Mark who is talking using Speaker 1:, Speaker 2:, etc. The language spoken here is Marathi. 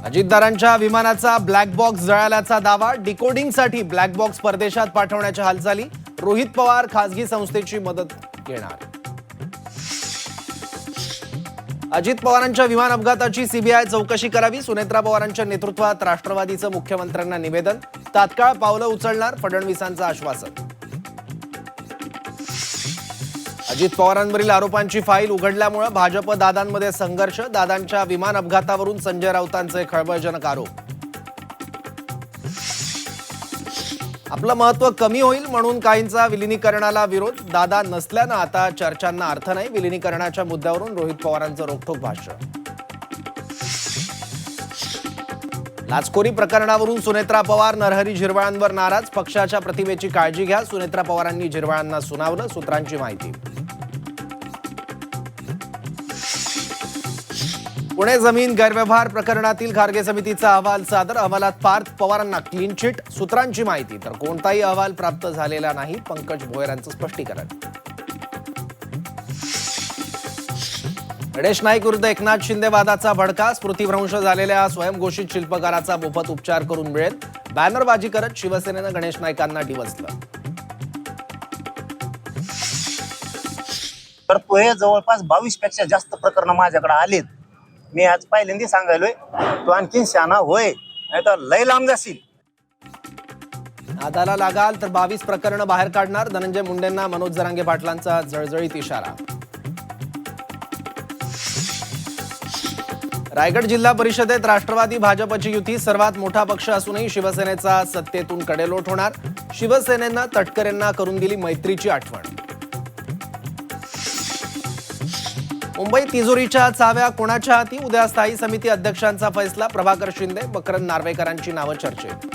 Speaker 1: अजितदारांच्या विमानाचा ब्लॅक बॉक्स जळाल्याचा दावा, डिकोडिंगसाठी ब्लॅक बॉक्स परदेशात पाठवण्याच्या हालचाली, रोहित पवार खासगी संस्थेची मदत घेणार. अजित पवारांच्या विमान अपघाताची सीबीआय चौकशी करावी, सुनेत्रा पवारांच्या नेतृत्वात राष्ट्रवादीचं मुख्यमंत्र्यांना निवेदन, तात्काळ पावलं उचलणार फडणवीसांचं आश्वासन. अजित पवारांवरील आरोपांची फाईल उघडल्यामुळे भाजप दादांमध्ये संघर्ष, दादांच्या विमान अपघातावरून संजय राऊतांचे खळबळजनक आरोप. आपलं महत्त्व कमी होईल म्हणून काहींचा विलिनीकरणाला विरोध, दादा नसल्यानं आता चर्चांना अर्थ नाही, विलिनीकरणाच्या मुद्द्यावरून रोहित पवारांचं रोखठोक भाष्य. लाचखोरी प्रकरणावरून सुनेत्रा पवार नरहरी झिरवाळांवर नाराज, पक्षाच्या प्रतिमेची काळजी घ्या, सुनेत्रा पवारांनी झिरवाळांना सुनावलं, सूत्रांची माहिती. पुणे जमीन गैरव्यवहार प्रकरणातील खारगे समितीचा अहवाल सादर, अहवालात पार्थ पवारांना क्लीन चिट, सूत्रांची माहिती. तर कोणताही अहवाल प्राप्त झालेला नाही, पंकज भोयर यांचं स्पष्टीकरण. गणेश नाईक विरुद्ध एकनाथ शिंदे वादाचा भडका, स्मृतिभ्रंश झालेल्या स्वयंघोषित शिल्पकाराचा मोफत उपचार करून मिळेल, बॅनरबाजी करत शिवसेनेनं गणेश नाईकांना डिवचलं.
Speaker 2: तर हे जवळपास 22 पेक्षा जास्त प्रकरण माझ्याकडे आलेत. मी आज पहिल्यांदा सांगायलोय, तो आणखीन शहाणा होय, नाही तर लय लांब जाशील.
Speaker 1: नादाला लागाल तर 22 प्रकरणं बाहेर काढणार, धनंजय मुंडेंना मनोज जरांगे पाटलांचा जळजळीत इशारा. रायगड जिल्हा परिषदेत राष्ट्रवादी भाजपची युती, सर्वात मोठा पक्ष असूनही शिवसेनेचा सत्तेतून कडेलोट होणार, शिवसेनेनं तटकरेंना करून दिली मैत्रीची आठवण. मुंबई तिजोरीच्या चाव्या कोणाच्या हाती, उद्या स्थायी समिती अध्यक्षांचा फैसला, प्रभाकर शिंदे, मकरंद नार्वेकरांची नावं चर्चेत.